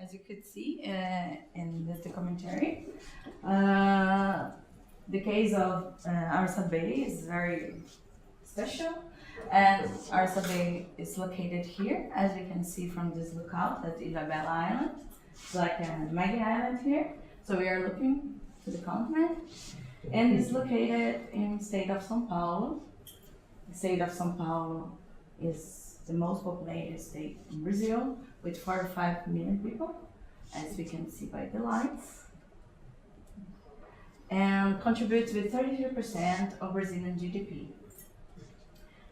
As you could see in the documentary, the case of Araçá Bay is very special, and Araçá Bay is located here, as you can see from this lookout at Ilhabela Island. It's like a mega island here, so we are looking to the continent, and it's located in the state of São Paulo. The state of São Paulo is the most populated state in Brazil, with 45 million people, as we can see by the lights, and contributes with 33% of Brazilian GDP.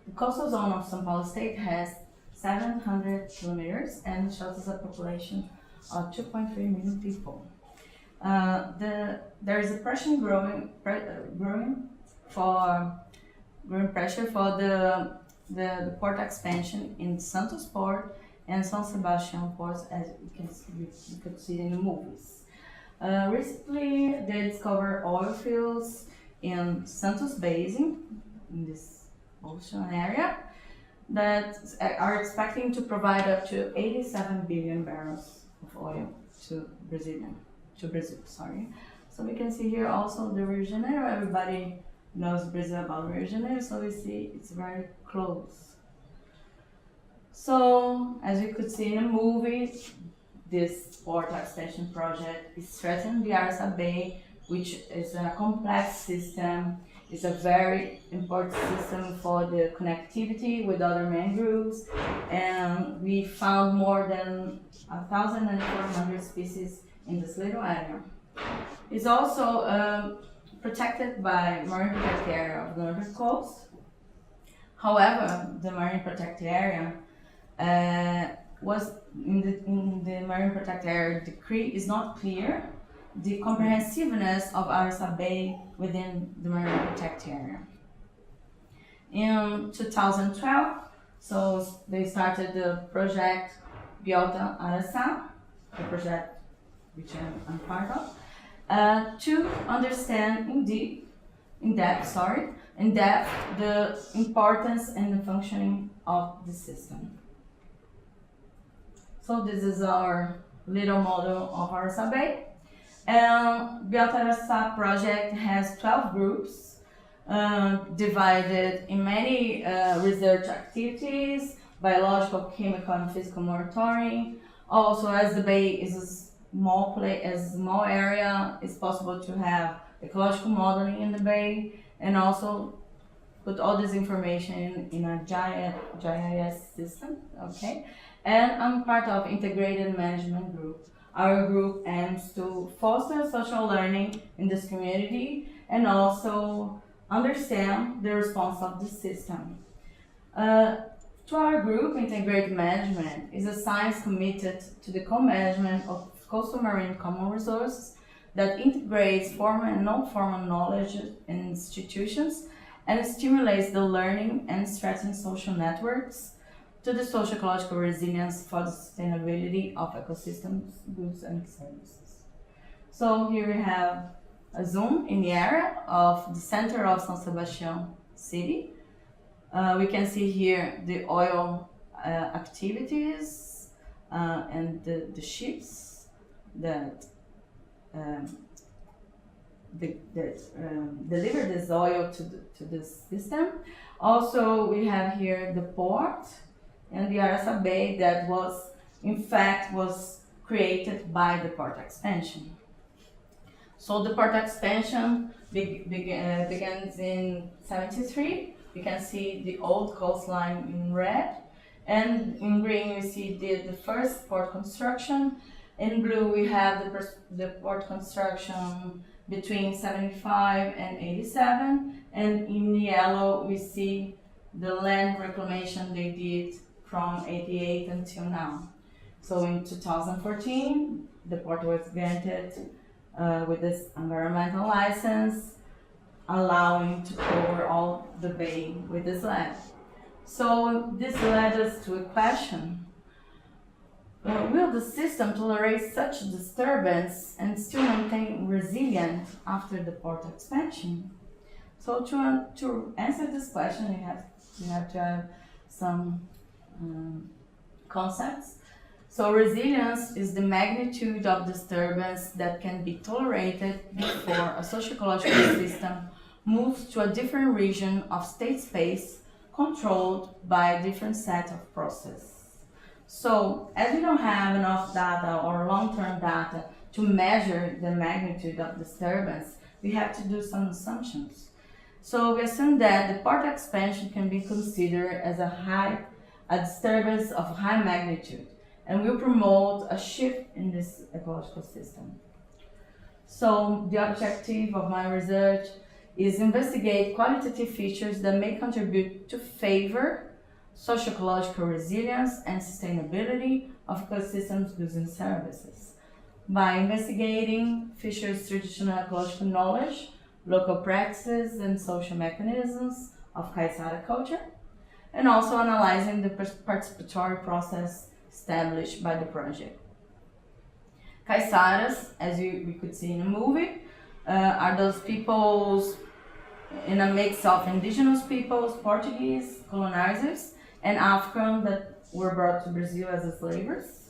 The coastal zone of São Paulo state has 700 kilometers and shelters a population of 2.3 million people. There is a pressure growing pressure for the port expansion in Santos Port and São Sebastião ports, as you could see in the movies. Recently, they discovered oil fields in Santos Basin, in this ocean area, that are expecting to provide up to 87 billion barrels of oil to Brazil. So we can see here also the Rio de Janeiro. Everybody knows Brazil about Rio de Janeiro, so we see it's very close. So, as you could see in the movie, this port extension project is threatening the Araçá Bay, which is a complex system. It's a very important system for the connectivity with other mangroves, and we found more than 1,400 species in this little area. It's also protected by Marine Protected Area of the Northern Coast. However, the Marine Protected Area was in the Marine Protected Area decree is not clear the comprehensiveness of Araçá Bay within the Marine Protected Area. In 2012, so they started the project Biota Araçá, the project which I'm part of, to understand in depth the importance and the functioning of the system. So this is our little model of Araçá Bay. Biota Araçá project has 12 groups divided in many research activities, biological, chemical, and physical monitoring. Also, as the bay is a small area, it's possible to have ecological modeling in the bay, and also put all this information in a GIS system, okay? And I'm part of integrated management group. Our group aims to foster social learning in this community and also understand the response of the system. To our group, integrated management is a science committed to the co-management of coastal marine common resources that integrates formal and non-formal knowledge in institutions and stimulates the learning and strengthens social networks to the social-ecological resilience for the sustainability of ecosystems, goods, and services. So here we have a zoom in the area of the center of São Sebastião city. We can see here the oil activities and the ships that deliver this oil to this system. Also, we have here the port and the Araçá Bay that was created by the port expansion. So the port expansion begins in 73. You can see the old coastline in red, and in green we see the first port construction. In blue we have the port construction between 75 and 87, and in yellow we see the land reclamation they did from 88 until now. So in 2014, the port was granted with this environmental license, allowing to cover all the bay with this land. So this led us to a question: will the system tolerate such disturbance and still maintain resilient after the port expansion? So to answer this question, you have to have some concepts. So resilience is the magnitude of disturbance that can be tolerated before a socio-ecological system moves to a different region of state space controlled by a different set of processes. So as we don't have enough data or long-term data to measure the magnitude of disturbance, we have to do some assumptions. So we assume that the port expansion can be considered as a disturbance of high magnitude and will promote a shift in this ecological system. So the objective of my research is investigate qualitative features that may contribute to favor socio-ecological resilience and sustainability of ecosystems, goods and services by investigating Fisher's traditional ecological knowledge, local practices and social mechanisms of Caiçara culture, and also analyzing the participatory process established by the project. Caiçaras, as we could see in the movie, are those peoples in a mix of indigenous peoples, Portuguese colonizers, and African that were brought to Brazil as slavers.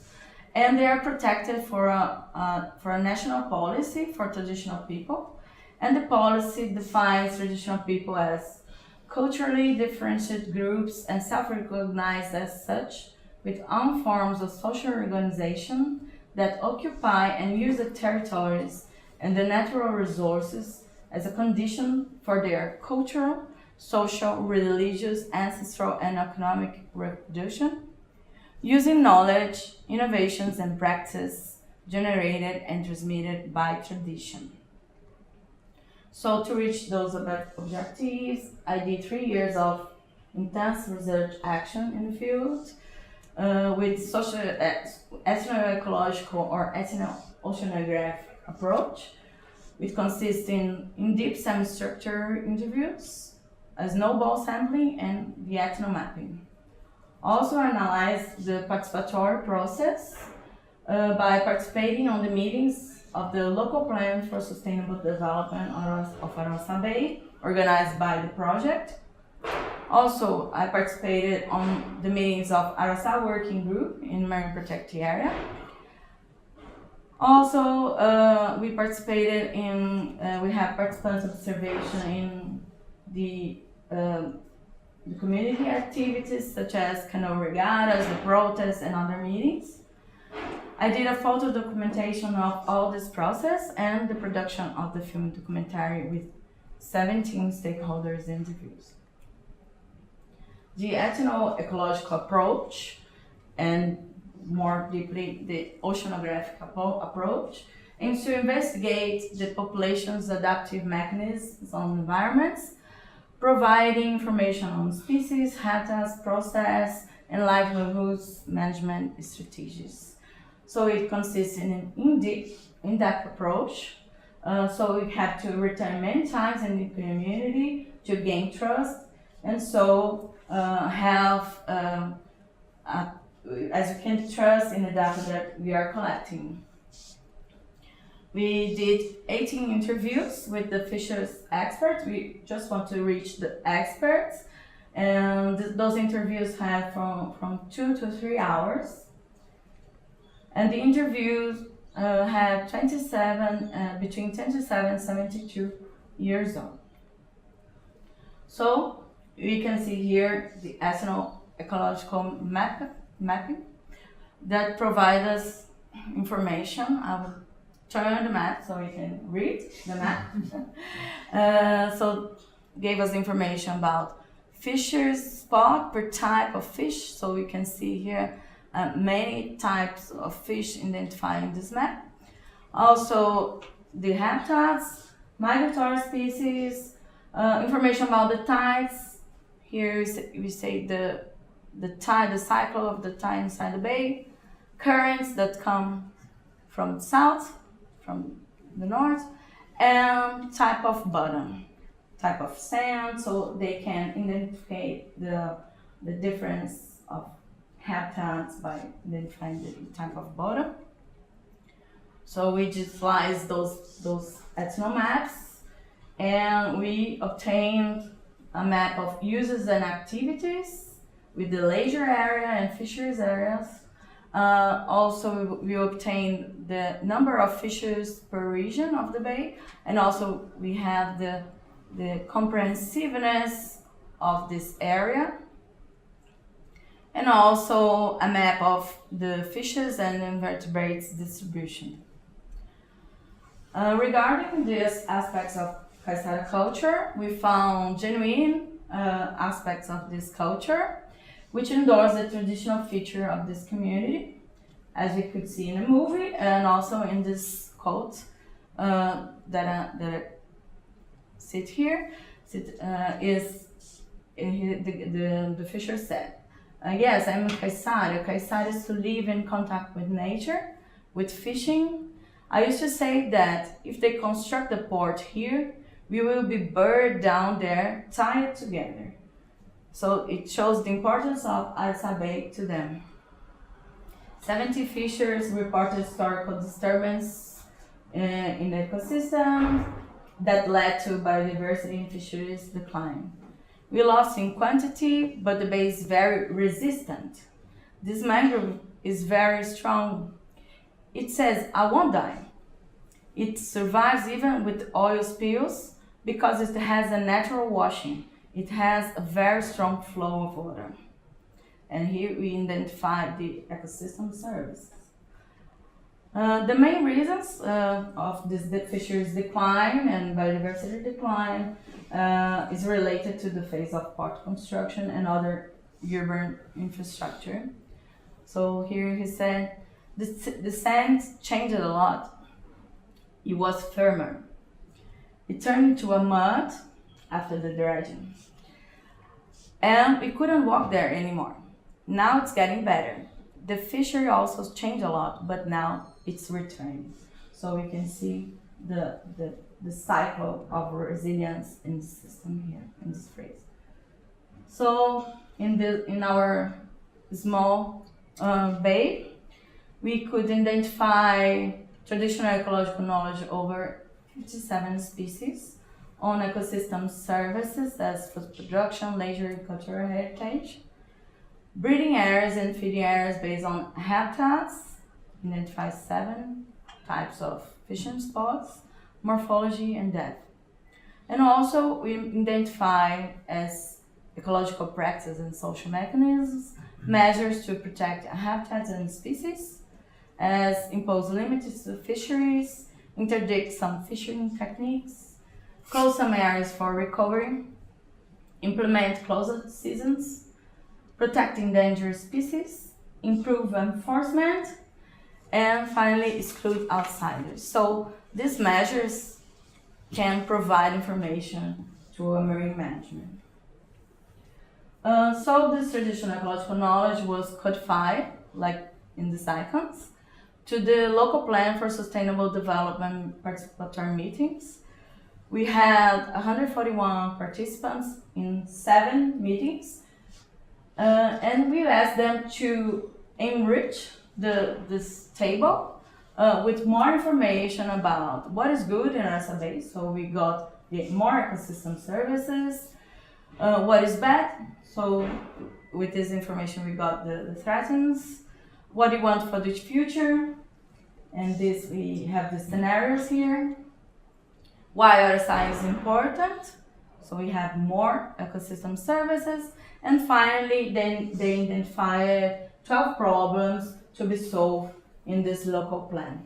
And they are protected for a national policy for traditional people. And the policy defines traditional people as culturally differentiated groups and self-recognized as such, with own forms of social organization that occupy and use the territories and the natural resources as a condition for their cultural, social, religious, ancestral, and economic reproduction, using knowledge, innovations, and practice generated and transmitted by tradition. So to reach those objectives, I did 3 years of intense research action in the field with ethno-ecological or ethno-oceanography approach, which consists in deep semi-structure interviews, a snowball sampling, and the ethno-mapping. Also analyze the participatory process by participating on the meetings of the local plan for sustainable development of Araçá Bay, organized by the project. Also, I participated on the meetings of Araçá Working Group in Marine Protected Area. Also, we participated in, we have participants observation in the community activities such as canoe regattas, the protests, and other meetings. I did a photo documentation of all this process and the production of the film documentary with 17 stakeholders interviews. The ethno-ecological approach, and more deeply the oceanographic approach, aims to investigate the population's adaptive mechanisms on environments, providing information on species, habitats, process, and livelihoods management strategies. So it consists in an in-depth approach. So we have to return many times in the community to gain trust, and so have, as you can trust in the data that we are collecting. We did 18 interviews with the Fisher's experts. We just want to reach the experts, and those interviews had from 2 to 3 hours. And the interviews had between 27 and 72 years old. So we can see here the ethno-ecological mapping that provide us information. I will turn the map so we can read the map. So gave us information about fishers spot per type of fish. So we can see here many types of fish identified in this map. Also the habitats, migratory species, information about the tides. Here we say the tide, the cycle of the tide inside the bay, currents that come from the south, from the north, and type of bottom, type of sand, so they can identify the difference of habitats by identifying the type of bottom. So we just slice those ethno maps, and we obtained a map of uses and activities with the leisure area and fisheries areas, Also, we obtain the number of fishes per region of the bay, and also we have the comprehensiveness of this area, and also a map of the fishes and invertebrates distribution. Regarding these aspects of Caiçara culture, we found genuine aspects of this culture, which endorse the traditional feature of this community, as we could see in the movie, and also in this quote that sit here, is the fisher said, yes, I'm a Caiçara. Caiçara is to live in contact with nature, with fishing. I used to say that if they construct a port here, we will be buried down there, tied together. So it shows the importance of Araçá Bay to them. 70 fishers reported historical disturbance in the ecosystem that led to biodiversity and fisheries decline. We lost in quantity, but the bay is very resistant. This mangrove is very strong. It says, I won't die. It survives even with oil spills because it has a natural washing. It has a very strong flow of water. And here we identify the ecosystem services. The main reasons of this fisheries decline and biodiversity decline is related to the phase of port construction and other urban infrastructure. So here he said, the sand changed a lot. It was firmer. It turned into a mud after the dredging. And we couldn't walk there anymore. Now it's getting better. The fishery also changed a lot, but now it's returning. So we can see the cycle of resilience in the system here, in this phrase. So in our small bay, we could identify traditional ecological knowledge over 57 species on ecosystem services as food production, leisure, and cultural heritage. Breeding areas and feeding areas based on habitats, identify 7 types of fishing spots, morphology, and depth. And also we identify as ecological practices and social mechanisms, measures to protect habitats and species, as impose limits to fisheries, interdict some fishing techniques, close some areas for recovery, implement closed seasons, protect endangered species, improve enforcement, and finally exclude outsiders. So these measures can provide information to a marine management. So this traditional ecological knowledge was codified, like in these icons, to the local plan for sustainable development participatory meetings. We had 141 participants in 7 meetings, and we asked them to enrich this table with more information about what is good in Araçá Bay. So we got more ecosystem services, what is bad. So with this information we got the threats, what you want for the future, and this we have the scenarios here. Why Araçá is important, so we have more ecosystem services, and finally they identified 12 problems to be solved in this local plan.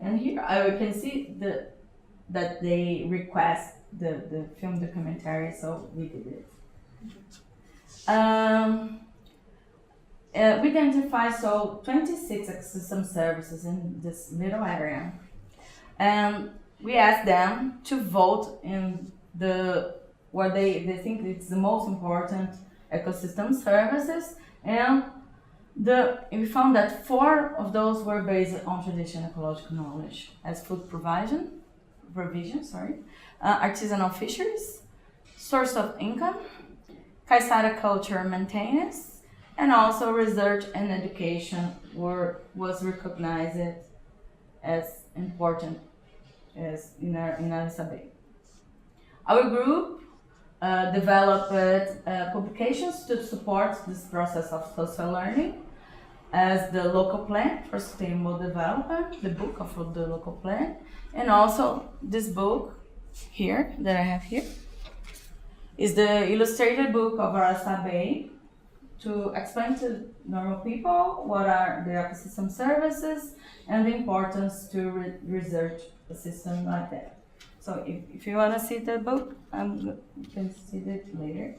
And here we can see that they request the film documentary, so we did it. We identified 26 ecosystem services in this little area. And we asked them to vote in what they think it's the most important ecosystem services, and we found that 4 of those were based on traditional ecological knowledge, as food provision, artisanal fisheries, source of income, Caiçara culture maintenance, and also research and education was recognized as important as in Araçá Bay. Our group developed publications to support this process of social learning, as the local plan for sustainable development, the book of the local plan, and also this book here that I have here is the illustrated book of Araçá Bay to explain to normal people what are the ecosystem services and the importance to research a system like that. So if you want to see the book, you can see it later.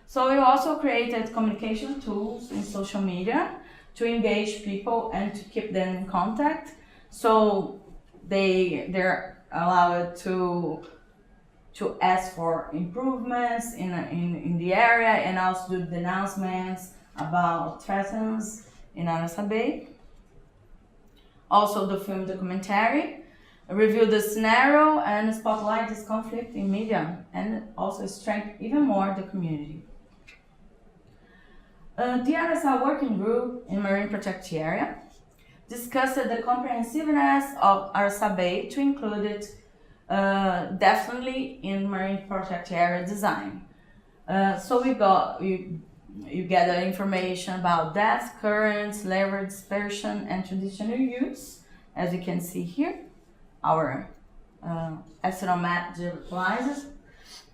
So we also created communication tools in social media to engage people and to keep them in contact. So they're allowed to ask for improvements in the area and also do announcements about threats in Araçá Bay. Also the film documentary, review the scenario and spotlight this conflict in media and also strengthen even more the community. The Araçá working group in Marine Protected Area discussed the comprehensiveness of Araçá Bay to include it definitely in Marine Protected Area design. So you gather information about depth, currents, level dispersion, and traditional use, as you can see here. Our astronaut map utilizes,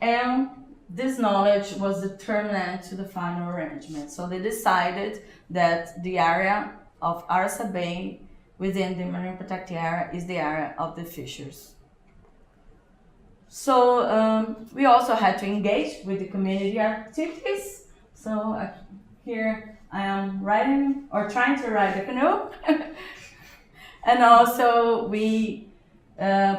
and this knowledge was determinant to the final arrangement. So they decided that the area of Araçá Bay within the Marine Protected Area is the area of the fishers. So we also had to engage with the community activities. So here I am writing or trying to write a canoe. And also we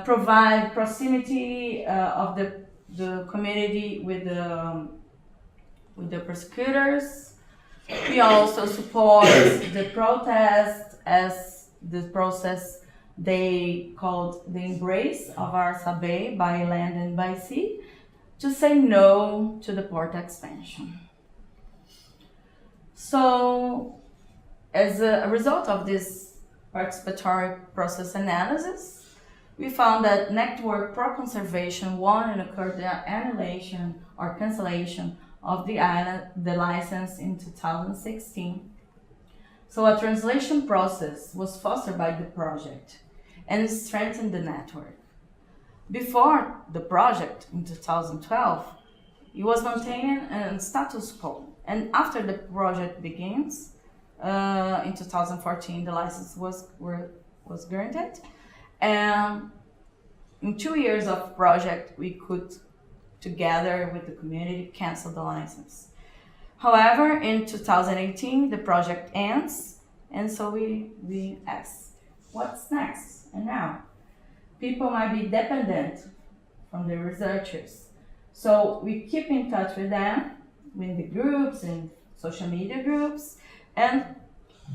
provide proximity of the community with the prosecutors. We also support the protest as the process they called the embrace of Araçá Bay by land and by sea to say no to the port expansion. So as a result of this participatory process analysis, we found that network pro-conservation won and occurred the annulation or cancellation of the license in 2016. So a translation process was fostered by the project and strengthened the network. Before the project in 2012, it was maintaining a status quo. And after the project begins, in 2014, the license was granted. And in 2 years of project, we could, together with the community, cancel the license. However, in 2018, the project ends, and so we asked, what's next? And now, people might be dependent from the researchers. So we keep in touch with them, with the groups and social media groups, and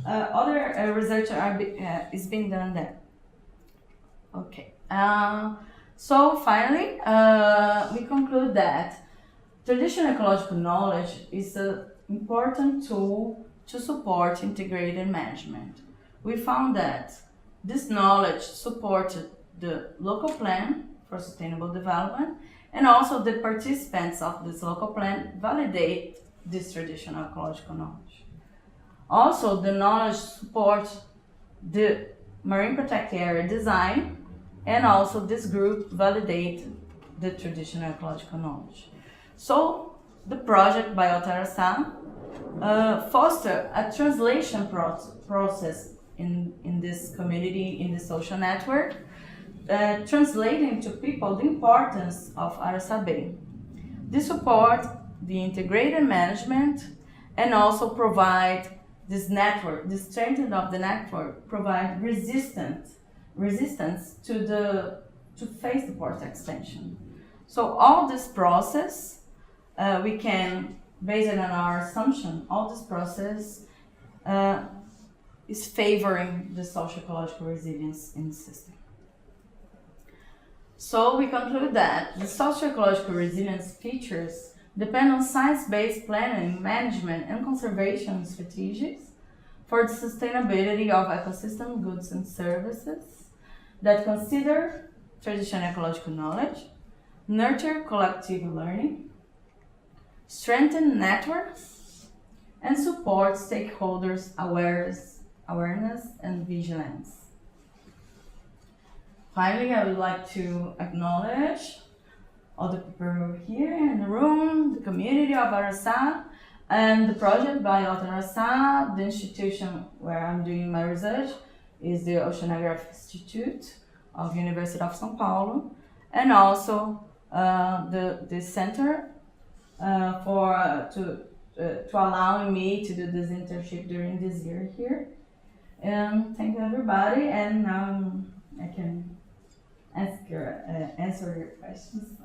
other research is being done there. Okay. So finally, we conclude that traditional ecological knowledge is an important tool to support integrated management. We found that this knowledge supported the local plan for sustainable development, and also the participants of this local plan validate this traditional ecological knowledge. Also, the knowledge supports the Marine Protected Area design, and also this group validated the traditional ecological knowledge. So the project by Araçá foster a translation process in this community, in the social network, translating to people the importance of Araçá Bay. This support the integrated management and also provide this network, the strengthening of the network, provide resistance to face the port extension. So all this process, we can, based on our assumption, all this process is favoring the social-ecological resilience in the system. So we conclude that the social-ecological resilience features depend on science-based planning, management, and conservation strategies for the sustainability of ecosystem goods and services that consider traditional ecological knowledge, nurture collective learning, strengthen networks, and support stakeholders' awareness and vigilance. Finally, I would like to acknowledge all the people here in the room, the community of Araçá, and the project by Araçá. The institution where I'm doing my research is the Oceanography Institute of University of São Paulo, and also the center to allow me to do this internship during this year here. And thank you everybody, and now I can answer your questions.